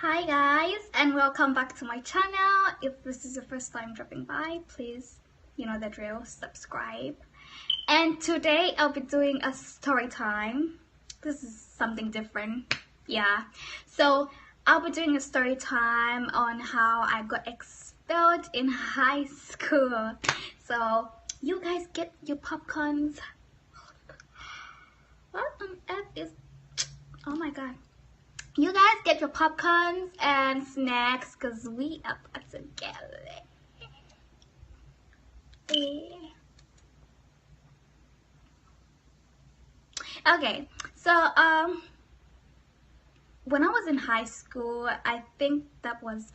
Hi guys, and welcome back to my channel. If this is your first time dropping by, please, you know the drill, subscribe. And today I'll be doing a story time. This is something different. Yeah, so I'll be doing a story time on how I got expelled in high school. So you guys get your popcorns. What on earth is, oh my god. You guys get your popcorns and snacks because we are about to get it. Okay, so when I was in high school, I think that was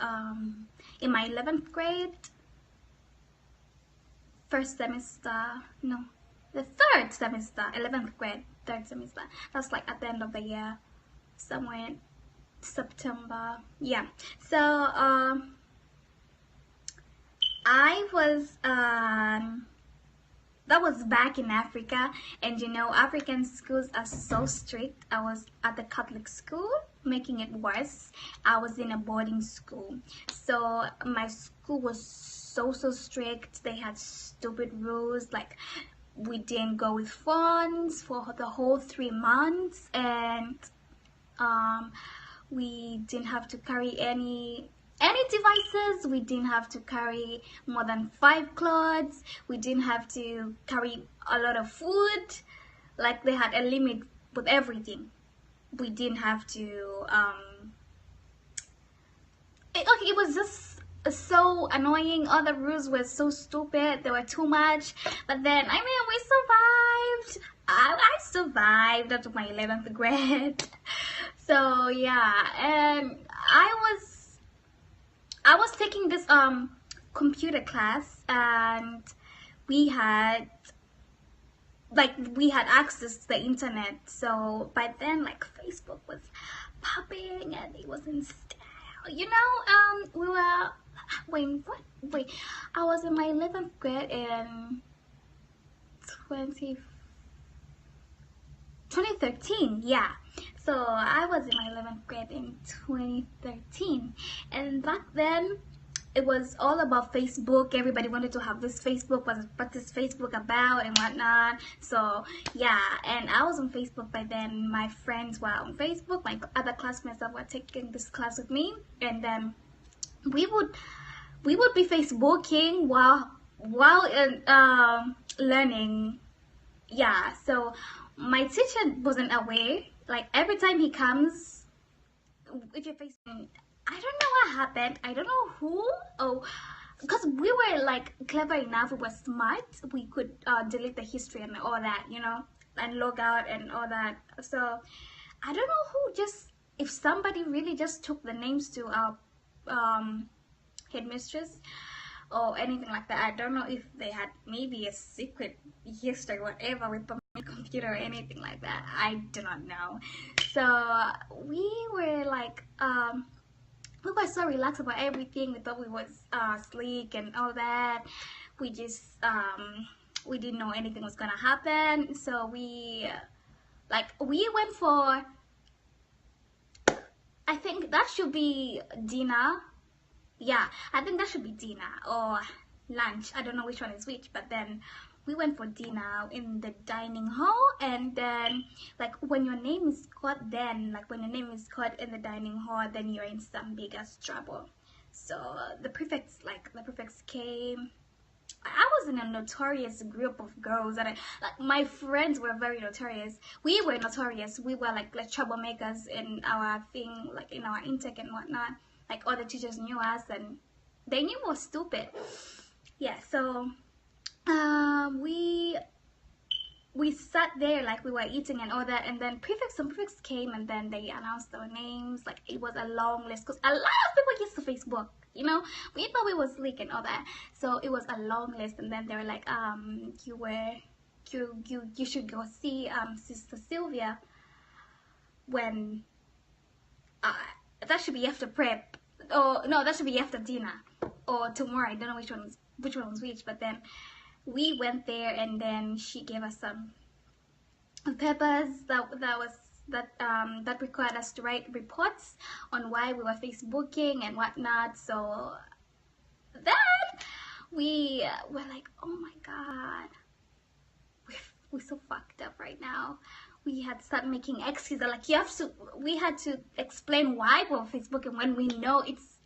in my 11th grade, first semester, no, the third semester, 11th grade, third semester. That's like at the end of the year, somewhere in September. Yeah, so I was that was back in Africa, and you know African schools are so strict. I was at the Catholic school, making it worse. I was in a boarding school, so my school was so strict. They had stupid rules, like we didn't go with phones for the whole 3 months, and we didn't have to carry any devices. We didn't have to carry more than 5 clothes. We didn't have to carry a lot of food. Like they had a limit with everything. We didn't have to it was just so annoying. All the rules were so stupid. They were too much, but then I mean we survived. I survived up to my 11th grade. So yeah, and I was taking this computer class, and we had access to the internet. So by then, like, Facebook was popping and it was in style, you know. We were wait, I was in my 11th grade in 2013. Yeah, so I was in my 11th grade in 2013, and back then it was all about Facebook. Everybody wanted to have this Facebook. What is Facebook about and whatnot. So yeah, and I was on Facebook by then. My friends were on Facebook. My other classmates that were taking this class with me, and then we would be Facebooking while learning. Yeah, so my teacher wasn't aware. Like every time he comes, if you're facing, I don't know what happened. I don't know who. Oh, because we were like clever enough. We were smart. We could delete the history and all that, you know, and log out and all that. So I don't know who. Just if somebody really just took the names to our headmistress or anything like that. I don't know if they had maybe a secret history, whatever, with the computer or anything like that. I do not know. So we were like we were so relaxed about everything. We thought we was sleek and all that. We just we didn't know anything was gonna happen. So we went for, I think that should be dinner. Yeah, I think that should be dinner or lunch. I don't know which one is which, but then we went for dinner in the dining hall. And then like when your name is called, then like when your name is called in the dining hall, then you're in some big ass trouble. So the prefects came. I was in a notorious group of girls that my friends were very notorious. We were notorious. We were like troublemakers in our thing, like in our intake and whatnot. Like all the teachers knew us and they knew we were stupid. Yeah, so we sat there like we were eating and all that, and then some prefects came and then they announced our names. Like it was a long list because a lot of people used to Facebook, you know. We thought we was slick and all that, so it was a long list. And then they were like, you should go see Sister Sylvia when that should be after prep, or no, that should be after dinner or tomorrow. I don't know which one was which, but then we went there and then she gave us some papers that was that required us to write reports on why we were Facebooking and whatnot. So then we were like, oh my god, we're so fucked up right now. We had to start making excuses, like we had to explain why we're Facebooking when we know it's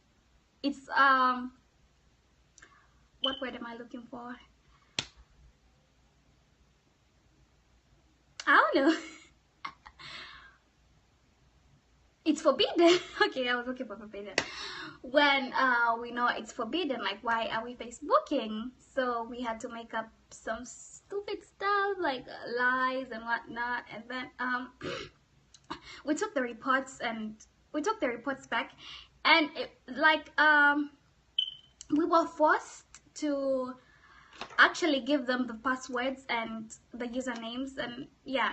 what word am I looking for? I don't know. It's forbidden. Okay, I was looking for forbidden. When we know it's forbidden, like why are we Facebooking? So we had to make up some stupid stuff like lies and whatnot, and then we took the reports back, and we were forced to actually give them the passwords and the usernames, and yeah,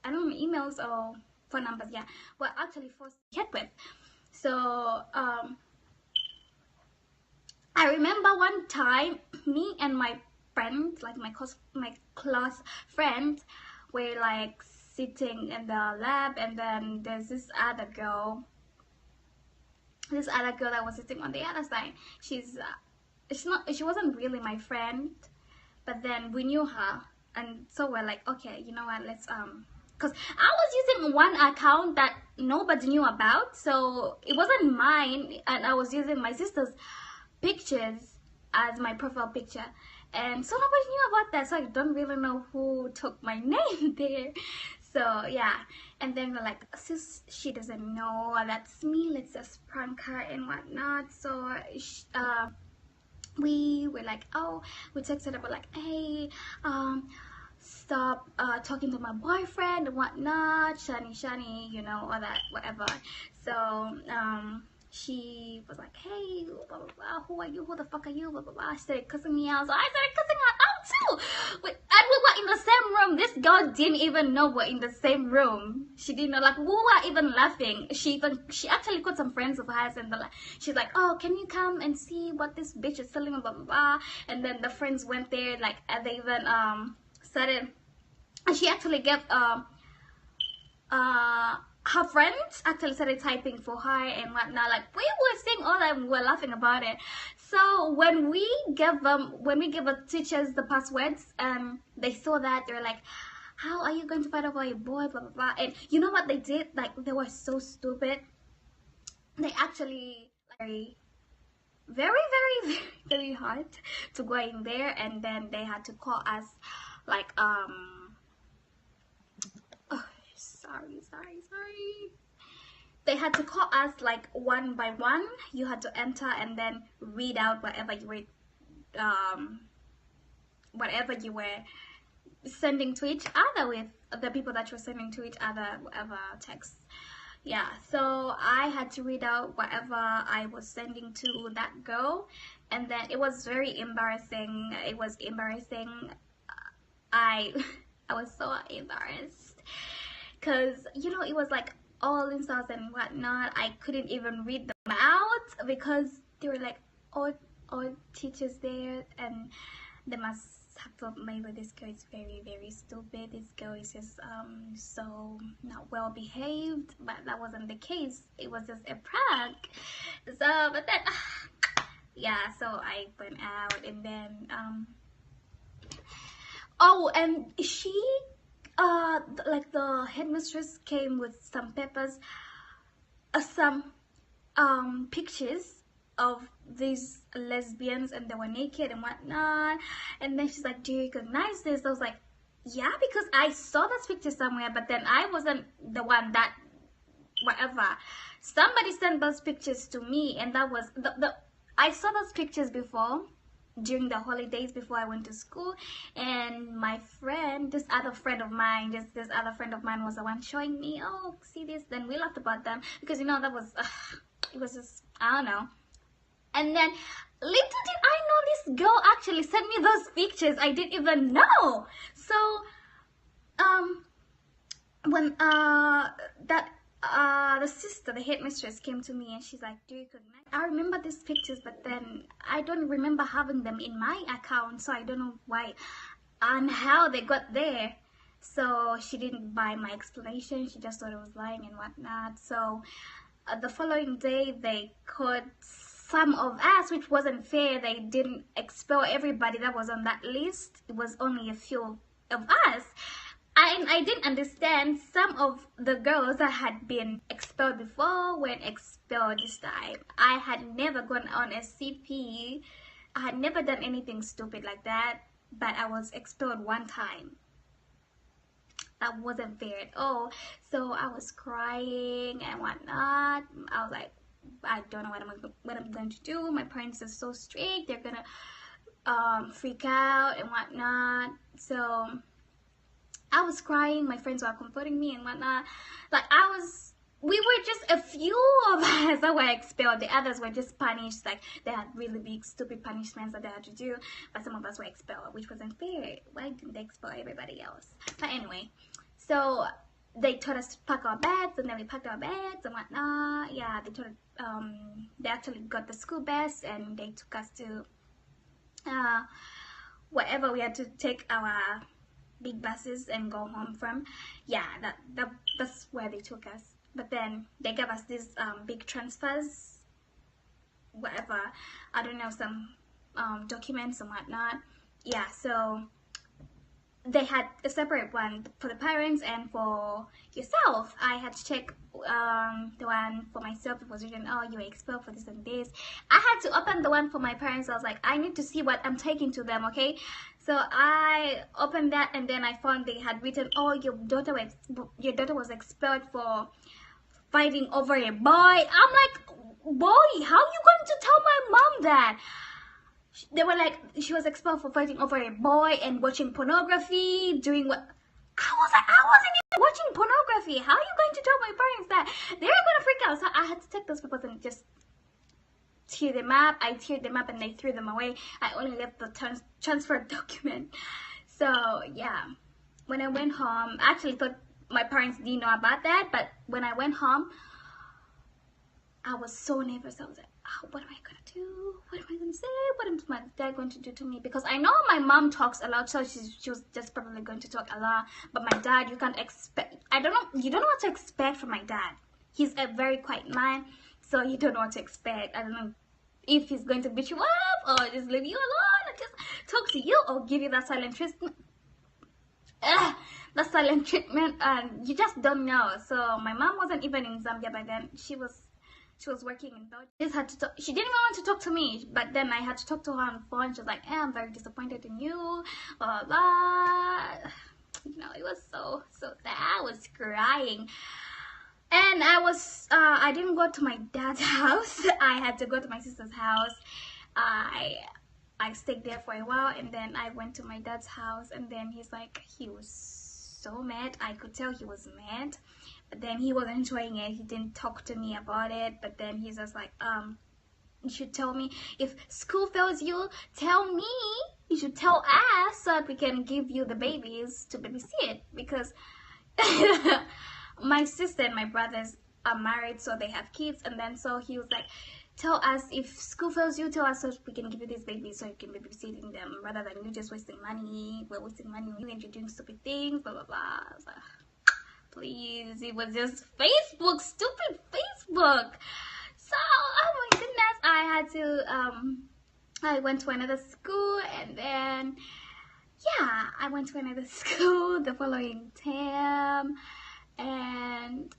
I don't know, emails or phone numbers. Yeah, we're actually forced to get with. So I remember one time me and my friend, like my class friend, were like sitting in the lab, and then there's this other girl that was sitting on the other side. She wasn't really my friend, but then we knew her, and so we're like, okay, you know what, let's because I was using one account that nobody knew about, so it wasn't mine, and I was using my sister's pictures as my profile picture, and so nobody knew about that, so I don't really know who took my name there. So yeah, and then we're like, since she doesn't know that's me, let's just prank her and whatnot. So we were like, oh, we texted about like, hey, stop talking to my boyfriend and whatnot, shani, you know, all that, whatever. So she was like, hey, blah, blah, blah, who are you, who the fuck are you, blah, blah, blah. She started cussing me out, so I started cussing her out too. And we were in the same room. This girl didn't even know we're in the same room. She didn't know, like, we were even laughing. She actually called some friends of hers, and she's like, oh, can you come and see what this bitch is telling me, blah, blah, blah. And then the friends went there, like, and they even started, and she actually gave her friends actually started typing for her and whatnot. Like, we were seeing all that, and we were laughing about it. So when we gave the teachers the passwords, they saw that, they were like, how are you going to fight over your boy, blah blah blah. And you know what they did? Like, they were so stupid. They actually, like, very hard to go in there, and then they had to call us, like, sorry. They had to call us like one by one. You had to enter and then read out whatever you were sending to each other with the people that you were sending to each other, whatever text. Yeah, so I had to read out whatever I was sending to that girl, and then it was very embarrassing. I was so embarrassed, because, you know, it was like all insults and whatnot. I couldn't even read them out because they were like all teachers there, and they must have thought maybe this girl is very stupid. This girl is just so not well behaved, but that wasn't the case. It was just a prank. So, but then yeah, so I went out, and then oh, and she like the headmistress came with some papers, some pictures of these lesbians, and they were naked and whatnot. And then she's like, do you recognize this? I was like, yeah, because I saw this picture somewhere, but then I wasn't the one that, whatever. Somebody sent those pictures to me, and that was I saw those pictures before, during the holidays before I went to school, and my friend, this other friend of mine was the one showing me, oh, see this. Then we laughed about them, because, you know, that was it was just, I don't know. And then little did I know this girl actually sent me those pictures. I didn't even know. So when the sister, the headmistress, came to me, and she's like, do you recognize? I remember these pictures, but then I don't remember having them in my account, so I don't know why and how they got there. So she didn't buy my explanation. She just thought I was lying and whatnot. So the following day they caught some of us, which wasn't fair. They didn't expel everybody that was on that list. It was only a few of us. I didn't understand. Some of the girls that had been expelled before were expelled this time. I had never gone on a CP. I had never done anything stupid like that, but I was expelled one time. That wasn't fair at all. So I was crying and whatnot. I was like, I don't know what I'm going to do. My parents are so strict. They're gonna freak out and whatnot. So I was crying. My friends were comforting me and whatnot. Like we were just a few of us that were expelled. The others were just punished. Like they had really big stupid punishments that they had to do. But some of us were expelled, which wasn't fair. Why didn't they expel everybody else? But anyway, so they told us to pack our bags, and then we packed our bags and whatnot. Yeah, they actually got the school bus, and they took us to wherever we had to take our big buses and go home from. Yeah, that's where they took us. But then they gave us these big transfers, whatever, I don't know, some documents and whatnot. Yeah, so they had a separate one for the parents and for yourself. I had to check the one for myself. It was written, oh, you were expelled for this and this. I had to open the one for my parents. I was like, I need to see what I'm taking to them, okay? So I opened that, and then I found they had written, oh, your daughter was expelled for fighting over a boy. I'm like, boy, how are you going to tell my mom that? They were like, she was expelled for fighting over a boy and watching pornography, doing what? I was like, I wasn't even watching pornography. How are you going to tell my parents that? They're going to freak out. So I had to take those papers and just tear them up. I teared them up and they threw them away. I only left the transfer document. So yeah, when I went home, I actually thought my parents didn't know about that, but when I went home, I was so nervous. I was like, oh, what am I gonna do? What am I gonna say? What is my dad going to do to me? Because I know my mom talks a lot, so she was just probably going to talk a lot. But my dad, you can't expect. I don't know. You don't know what to expect from my dad. He's a very quiet man, so you don't know what to expect. I don't know if he's going to beat you up or just leave you alone or just talk to you or give you that silent treatment. The silent treatment, and you just don't know. So my mom wasn't even in Zambia by then. She was working in Belgium. She didn't even want to talk to me, but then I had to talk to her on the phone. She was like, I'm very disappointed in you, blah, blah, blah. You know, it was so sad. I was crying. And I didn't go to my dad's house. I had to go to my sister's house. I stayed there for a while, and then I went to my dad's house, and then he was so mad. I could tell he was mad, but then he wasn't enjoying it. He didn't talk to me about it, but then he's just like, you should tell me if school fails you. Tell me. You should tell us so that we can give you the babies to babysit, because my sister and my brothers are married, so they have kids, and then so he was like, tell us if school fails you, tell us so we can give you these babies so you can be babysitting them, rather than you just wasting money. We're wasting money on you and you're doing stupid things, blah blah blah. I was like, please, it was just Facebook, stupid Facebook. So oh my goodness, I had to I went to another school, and then yeah, I went to another school the following term, and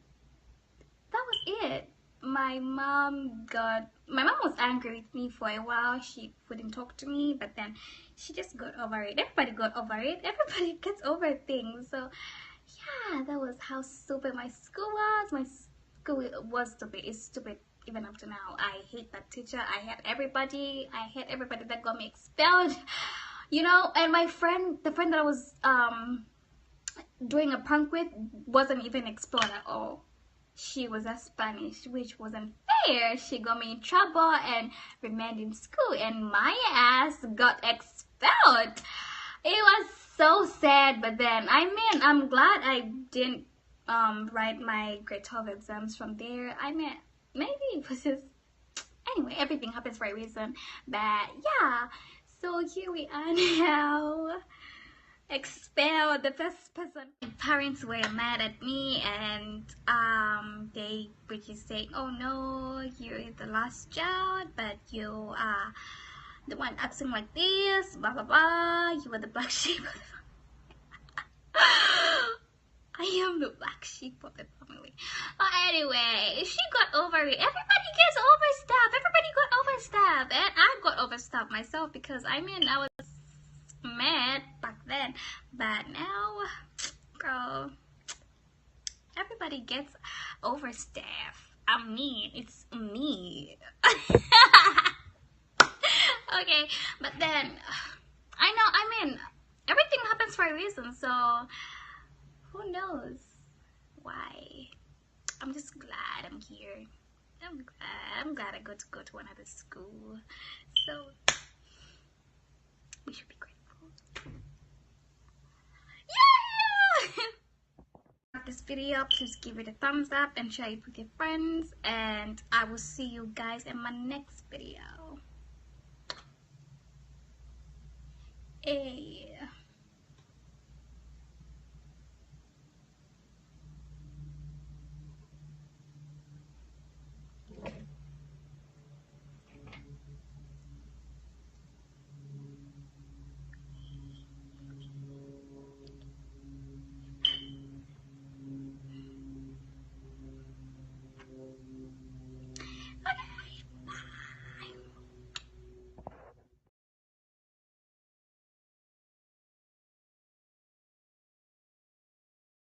that was it. My mom was angry with me for a while. She wouldn't talk to me, but then she just got over it. Everybody got over it. Everybody gets over things. So yeah, that was how stupid my school was. My school was stupid. It's stupid even up to now. I hate that teacher. I hate everybody. I hate everybody that got me expelled. You know, and my friend, the friend that I was doing a prank with, wasn't even expelled at all. She was a Spanish, which wasn't fair. She got me in trouble and remained in school, and my ass got expelled. It was so sad, but then I'm glad I didn't write my grade 12 exams from there. Maybe it was just, anyway, everything happens for a reason. But yeah, so here we are now. expelled the first person. My parents were mad at me, and they were just saying, oh no, you're the last child, but you are the one acting like this, blah blah blah, you are the black sheep of the family. I am the black sheep of the family. But anyway, she got over it. Everybody gets over stuff. Everybody got over stuff. And I got over stuff myself, because I mean, I was mad back then. But now, girl, everybody gets over stuff. I mean, it's me. Okay, but then, I mean, everything happens for a reason, so who knows why. I'm just glad I'm here. I'm glad I got to go to another school, so we should be grateful. Yeah! This video, please give it a thumbs up and share it with your friends, and I will see you guys in my next video. Hey.